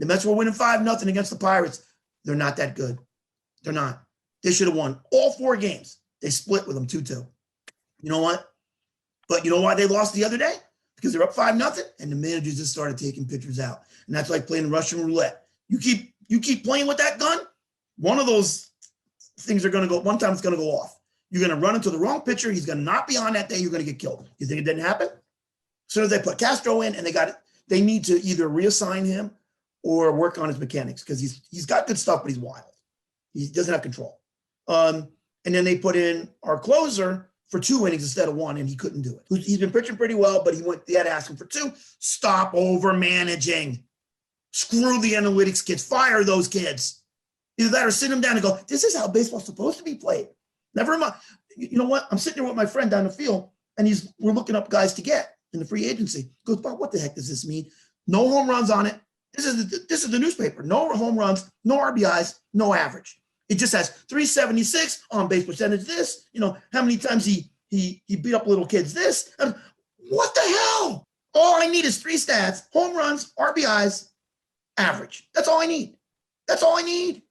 The Mets were winning 5-0 against the Pirates. They're not that good. They're not. They should have won all 4 games. They split with them 2-2. You know what? But you know why they lost the other day? Because they're up 5-0, and the managers just started taking pitchers out. And that's like playing Russian roulette. You keep playing with that gun, one of those things are going to go, one time it's going to go off. You're going to run into the wrong pitcher. He's going to not be on that day. You're going to get killed. You think it didn't happen? As soon as they put Castro in and they need to either reassign him or work on his mechanics because he's got good stuff, but he's wild. He doesn't have control. And then they put in our closer for 2 innings instead of 1, and he couldn't do it. He's been pitching pretty well, but they had to ask him for 2. Stop over managing. Screw the analytics kids. Fire those kids. Either that or sit them down and go, this is how baseball's supposed to be played. Never mind. You know what? I'm sitting here with my friend down the field, and we're looking up guys to get in the free agency. He goes, Bob, what the heck does this mean? No home runs on it. This is the newspaper. No home runs, no RBIs, no average. It just has 376 on base percentage. This, how many times he beat up little kids. This, what the hell? All I need is 3 stats: home runs, RBIs, average. That's all I need. That's all I need.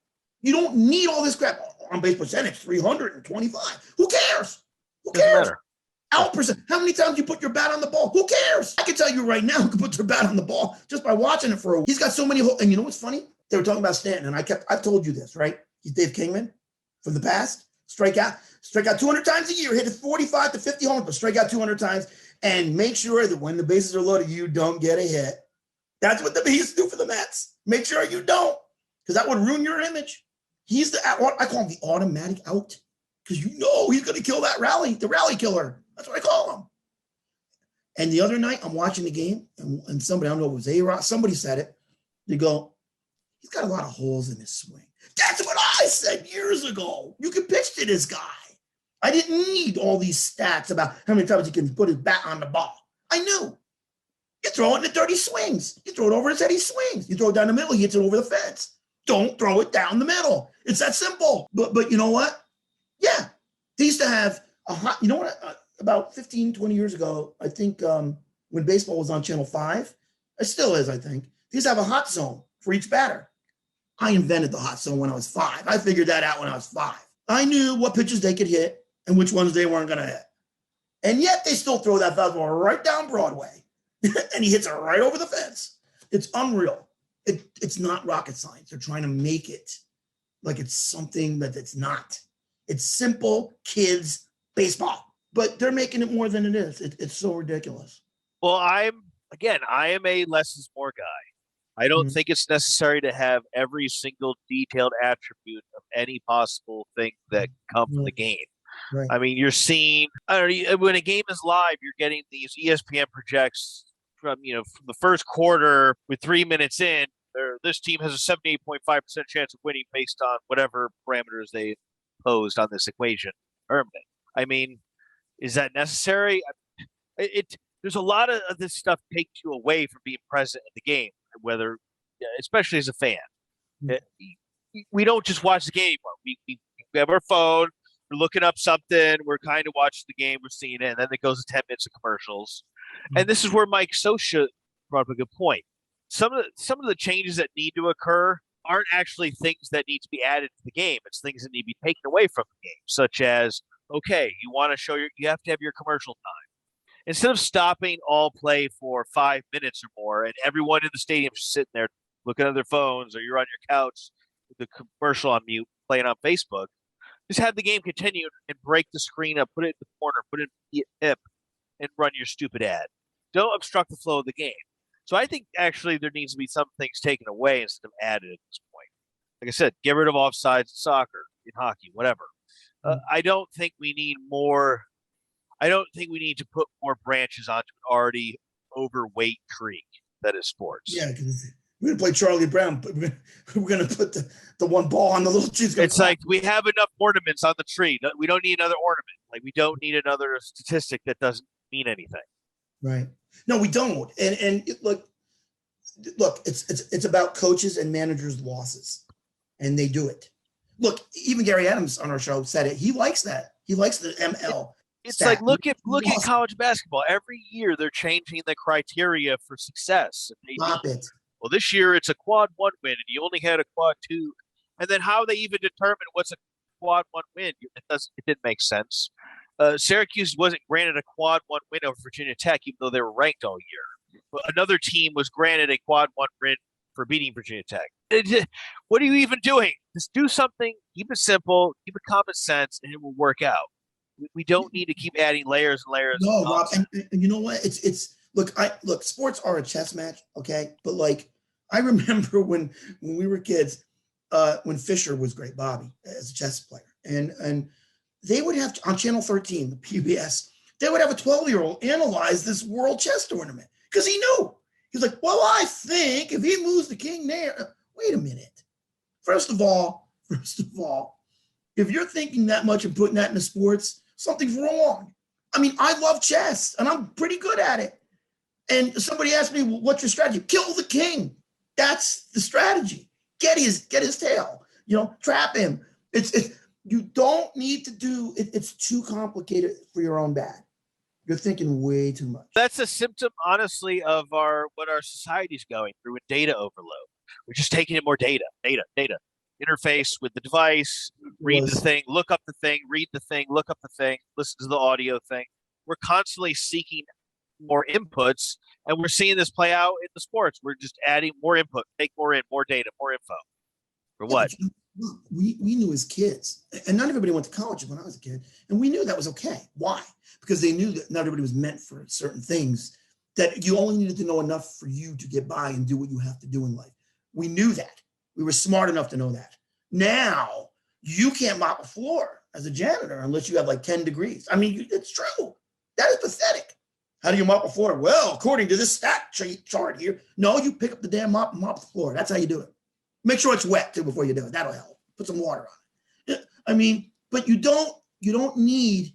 You don't need all this crap. On base percentage, 325. Who cares? Who cares? Out percent. How many times you put your bat on the ball? Who cares? I can tell you right now who can put their bat on the ball just by watching it for a week. He's got so many holes. And you know what's funny? They were talking about Stanton, and I've told you this, right? He's Dave Kingman from the past. Strike out 200 times a year, hit 45 to 50 homers, but strike out 200 times, and make sure that when the bases are loaded, you don't get a hit. That's what he used to do for the Mets. Make sure you don't, because that would ruin your image. He's I call him the automatic out, because he's going to kill the rally killer. That's what I call him. And the other night, I'm watching the game, and somebody, I don't know if it was A-Rod, somebody said it. They go, he's got a lot of holes in his swing. That's what I said years ago. You can pitch to this guy. I didn't need all these stats about how many times he can put his bat on the ball. I knew. You throw it into 30 swings. You throw it over his head, he swings. You throw it down the middle, he hits it over the fence. Don't throw it down the middle. It's that simple. But you know what? Yeah. They used to have about 15, 20 years ago, I think when baseball was on Channel 5, it still is, I think, they used to have a hot zone for each batter. I invented the hot zone when I was 5. I figured that out when I was 5. I knew what pitches they could hit and which ones they weren't going to hit. And yet they still throw that fastball right down Broadway. And he hits it right over the fence. It's unreal. It's not rocket science. They're trying to make it like it's something that it's not. It's simple kids baseball. But they're making it more than it is. It's so ridiculous. Well, I am a less is more guy. I don't think it's necessary to have every single detailed attribute of any possible thing that come from the game. Right. I mean, you're seeing, when a game is live, you're getting these ESPN projects from the first quarter with 3 minutes in. This team has a 78.5% chance of winning based on whatever parameters they posed on this equation. I mean, is that necessary? There's a lot of this stuff takes you away from being present in the game, especially as a fan. We don't just watch the game anymore. We have our phone, we're looking up something, we're kind of watching the game, we're seeing it, and then it goes to 10 minutes of commercials. And this is where Mike Scioscia brought up a good point. Some of the changes that need to occur aren't actually things that need to be added to the game. It's things that need to be taken away from the game, such as, okay, you want to show you have to have your commercial time. Instead of stopping all play for 5 minutes or more and everyone in the stadium is sitting there looking at their phones, or you're on your couch with the commercial on mute playing on Facebook, just have the game continue and break the screen up, put it in the corner, put it in the hip, and run your stupid ad. Don't obstruct the flow of the game. So I think actually there needs to be some things taken away instead of added at this point. Like I said, get rid of offsides in soccer, in hockey, whatever. I don't think we need more. I don't think we need to put more branches onto an already overweight tree that is sports. Yeah, because we're going to play Charlie Brown, but we're going to put the one ball on the little tree. It's like we have enough ornaments on the tree. We don't need another ornament. Like, we don't need another statistic that doesn't mean anything. Right. No, we don't. And look, it's about coaches and managers' losses, and they do it. Look, even Gary Adams on our show said it. He likes that. He likes the ML. It's like, look at college basketball. Every year they're changing the criteria for success. Stop it. Well, this year it's a quad one win, and you only had a quad two. And then how they even determine what's a quad one win? It didn't make sense. Syracuse wasn't granted a quad one win over Virginia Tech, even though they were ranked all year. But another team was granted a quad one win for beating Virginia Tech. What are you even doing? Just do something, keep it simple, keep it common sense, and it will work out. We don't need to keep adding layers and layers. No, Rob, and you know what? It's look, sports are a chess match, okay? But like I remember when we were kids, when Fisher was great, Bobby, as a chess player. And they would have on Channel 13, the PBS, they would have a 12-year-old analyze this world chess tournament because he knew. He's like, well, I think if he moves the king there, wait a minute. First of all, if you're thinking that much and putting that into sports, something's wrong. I mean, I love chess and I'm pretty good at it. And somebody asked me, well, what's your strategy? Kill the king. That's the strategy. Get his tail, trap him. It's you don't need to do it. It's too complicated for your own bad. You're thinking way too much. That's a symptom, honestly, of what our society's going through with data overload. We're just taking in more data. Interface with the device, read the thing, look up the thing, read the thing, look up the thing, listen to the audio thing. We're constantly seeking more inputs, and we're seeing this play out in the sports. We're just adding more input, take more in, more data, more info. For what? Look, we knew as kids, and not everybody went to college when I was a kid, and we knew that was okay. Why? Because they knew that not everybody was meant for certain things, that you only needed to know enough for you to get by and do what you have to do in life. We knew that. We were smart enough to know that. Now, you can't mop a floor as a janitor unless you have like 10 degrees. I mean, it's true. That is pathetic. How do you mop a floor? Well, according to this stat chart here, no, you pick up the damn mop and mop the floor. That's how you do it. Make sure it's wet too before you do it. That'll help. Put some water on it. I mean, but you don't need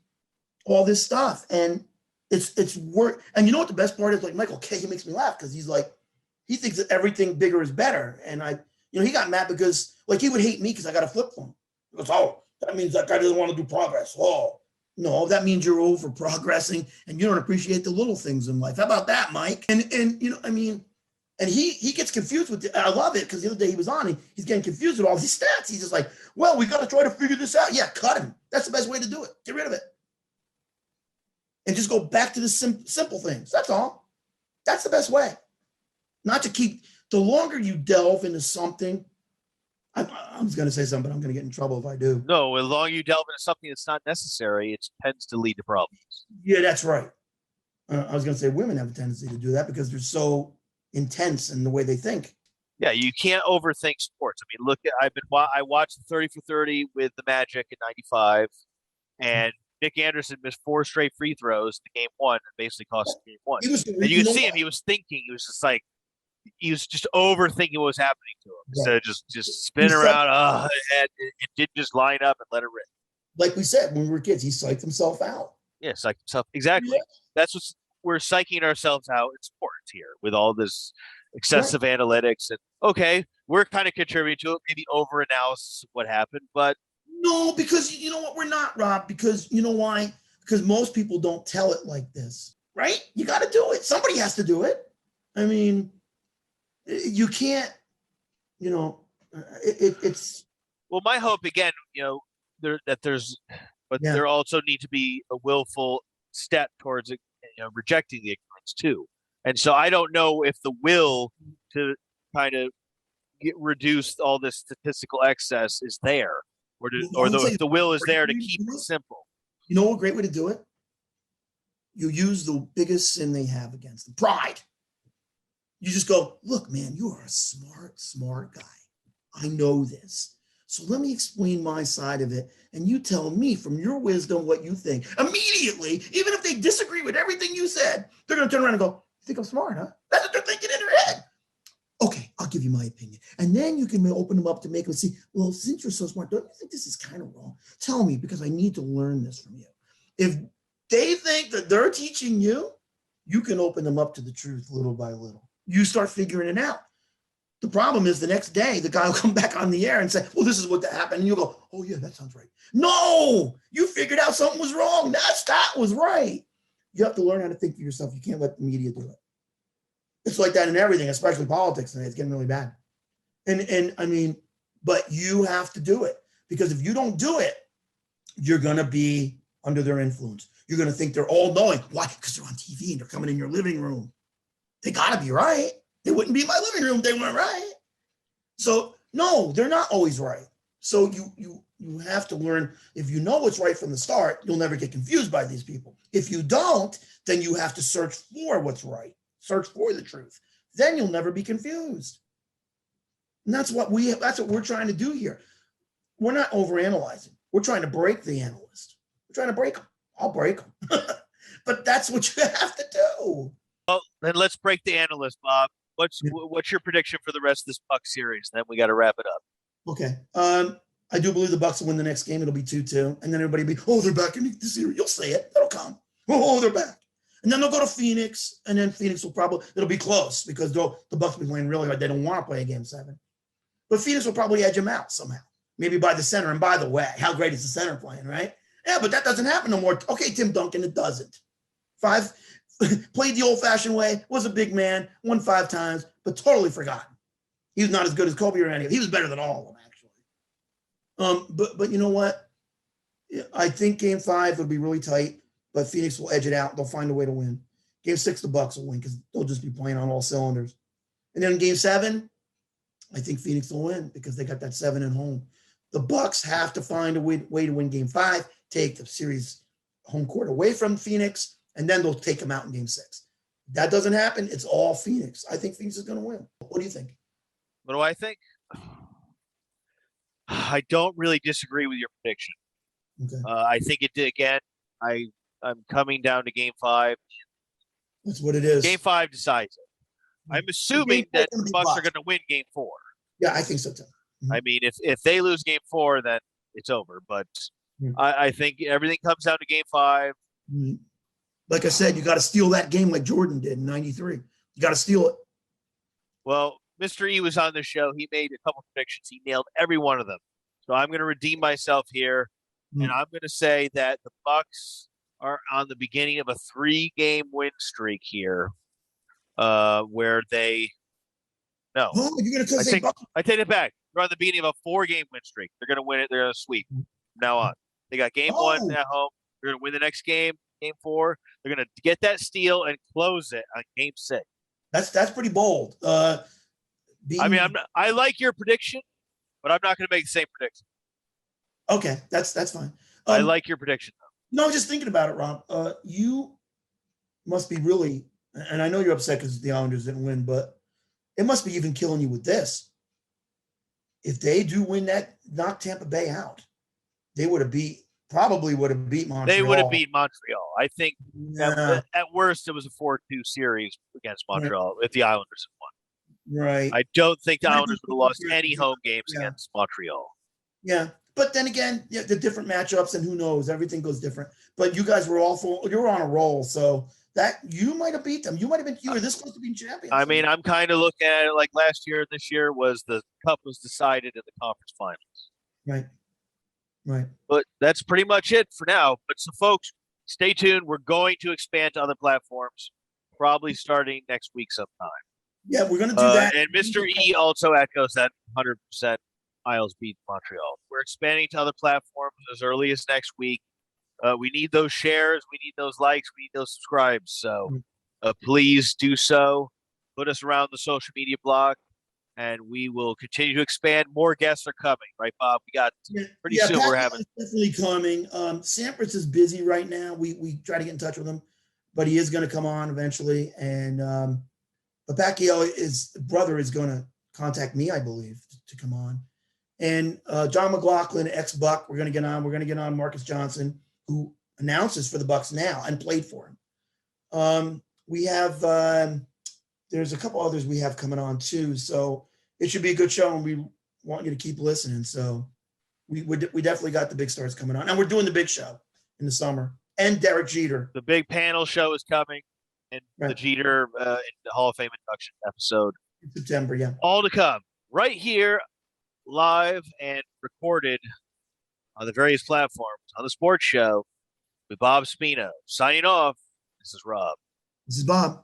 all this stuff. And it's work. And you know what the best part is? Like Michael K, he makes me laugh because he's like, he thinks that everything bigger is better. And he got mad because like he would hate me because I got a flip phone. He goes, oh, that means that guy doesn't want to do progress. Oh, no, that means you're over progressing and you don't appreciate the little things in life. How about that, Mike? And and he gets confused with I love it because the other day he was on, he's getting confused with all these stats. He's just like, well, we got to try to figure this out. Yeah, cut him. That's the best way to do it. Get rid of it. And just go back to the simple things. That's all. That's the best way. Not to keep, the longer you delve into something, I was going to say something, but I'm going to get in trouble if I do. No, as long as you delve into something that's not necessary, it tends to lead to problems. Yeah, that's right. I was going to say women have a tendency to do that because they're so intense in the way they think. Yeah, you can't overthink sports. I mean, look, I watched the 30 for 30 with the Magic in '95, and Nick Anderson missed 4 straight free throws in game one and basically cost the game one. And you can see him; he was thinking. He was just like, he was just overthinking what was happening to him instead of just spin around. And it didn't just line up and let it rip. Like we said when we were kids, he psyched himself out. Yeah, psyched himself exactly. Yeah. That's what we're psyching ourselves out in sports here with all this excessive analytics. And okay, we're kind of contributing to it, maybe over analysis of what happened, but no, because you know what, we're not, Rob. Because you know why? Because most people don't tell it like this, right? You got to do it. Somebody has to do it. I mean, you can't. It's. Well, my hope again, there also need to be a willful step towards rejecting the ignorance too. And so I don't know if the will to kind of reduce all this statistical excess is there, if the will is there to keep it simple. You know what great way to do it? You use the biggest sin they have against them, pride. You just go, look, man, you are a smart guy. I know this. So let me explain my side of it. And you tell me from your wisdom what you think. Immediately, even if they disagree with everything you said, they're going to turn around and go, you think I'm smart, huh? That's what they're thinking in their head. Okay, I'll give you my opinion. And then you can open them up to make them see, well, since you're so smart, don't you think this is kind of wrong? Tell me, because I need to learn this from you. If they think that they're teaching you, you can open them up to the truth little by little. You start figuring it out. The problem is the next day, the guy will come back on the air and say, well, this is what happened. And you'll go, oh, yeah, that sounds right. No, you figured out something was wrong. That was right. You have to learn how to think for yourself. You can't let the media do it. It's like that in everything, especially politics, and it's getting really bad. And I mean, but you have to do it, because if you don't do it, you're gonna be under their influence. You're gonna think they're all knowing. Why? Because they're on TV and they're coming in your living room. They gotta be right. They wouldn't be in my living room if they weren't right. So no, they're not always right. So you have to learn. If you know what's right from the start, you'll never get confused by these people. If you don't, then you have to search for what's right. Search for the truth. Then you'll never be confused. And that's what we're trying to do here. We're not overanalyzing. We're trying to break the analyst. We're trying to break them. I'll break them. But that's what you have to do. Well, then let's break the analyst, Bob. What's your prediction for the rest of this Buck series? Then we got to wrap it up. Okay. I do believe the Bucks will win the next game. It'll be 2-2. And then everybody will be, oh, they're back in the series. You'll see it. It'll come. Oh, they're back. And then they'll go to Phoenix. And then Phoenix it'll be close, because the Bucks will be playing really hard. They don't want to play a game 7. But Phoenix will probably edge them out somehow. Maybe by the center. And by the way, how great is the center playing, right? Yeah, but that doesn't happen no more. Okay, Tim Duncan, it doesn't. 5, played the old-fashioned way, was a big man, won 5 times, but totally forgotten. He was not as good as Kobe or any. He was better than all of them, actually. But you know what? I think Game 5 will be really tight, but Phoenix will edge it out. They'll find a way to win. Game 6, the Bucks will win, because they'll just be playing on all cylinders. And then in Game 7, I think Phoenix will win, because they got that 7 at home. The Bucks have to find a way to win Game 5, take the series home court away from Phoenix, and then they'll take them out in Game 6. If that doesn't happen, it's all Phoenix. I think Phoenix is going to win. What do you think? What do I think? I don't really disagree with your prediction. Okay. I think it did again. I'm coming down to Game 5. That's what it is. Game 5 decides it. I'm assuming that the Bucks are going to win Game 4. Yeah, I think so too. Mm-hmm. I mean, if they lose Game 4, then it's over. But I think everything comes down to Game 5. Mm-hmm. Like I said, you got to steal that game like Jordan did in '93. You got to steal it. Well, Mr. E was on the show. He made a couple predictions. He nailed every one of them. So I'm going to redeem myself here, and I'm going to say that the Bucks are on the beginning of a 3-game win streak here, where they no. Oh, you're going to say Bucks? I take it back. They're on the beginning of a 4-game win streak. They're going to win it. They're going to sweep from now on. They got Game 1 at home. They're going to win the next game. Game 4, they're going to get that steal and close it on Game 6. That's pretty bold. I like your prediction, but I'm not going to make the same prediction. Okay, that's fine. I like your prediction, though. No, just thinking about it, Rob. You must be really, and I know you're upset because the Islanders didn't win, but it must be even killing you with this. If they do win that, knock Tampa Bay out, they probably would have beat Montreal. They would have beat Montreal. I think at worst it was a 4-2 series against Montreal if the Islanders had won. Right. I don't think the Islanders would have lost any home games against Montreal. Yeah. But then again, the different matchups, and who knows, everything goes different. But you guys were you were on a roll, so that you might have beat them. You were this close to being champions. I mean, I'm kind of looking at it like last year and this year was the cup was decided in the conference finals. Right. Right. But that's pretty much it for now. But so, folks, stay tuned. We're going to expand to other platforms, probably starting next week sometime. Yeah, we're going to do that. And Mr. E also echoes that 100% Isles beat Montreal. We're expanding to other platforms as early as next week. We need those shares. We need those likes. We need those subscribes. So please do so. Put us around the social media block. And we will continue to expand. More guests are coming, right, Bob? We got pretty soon. We're having definitely coming. Sampras is busy right now. We try to get in touch with him, but he is going to come on eventually. And but Pacquiao, his brother, is going to contact me, I believe, to come on. And John McLaughlin, ex-Buck, we're going to get on. We're going to get on Marcus Johnson, who announces for the Bucks now and played for him. We have. There's a couple others we have coming on too, so it should be a good show, and we want you to keep listening. So we definitely got the big stars coming on, and we're doing the big show in the summer. And Derek Jeter, the big panel show is coming, and the Jeter in the Hall of Fame induction episode in September. Yeah, all to come right here, live and recorded on the various platforms on the sports show with Bob Spino. Signing off. This is Rob. This is Bob.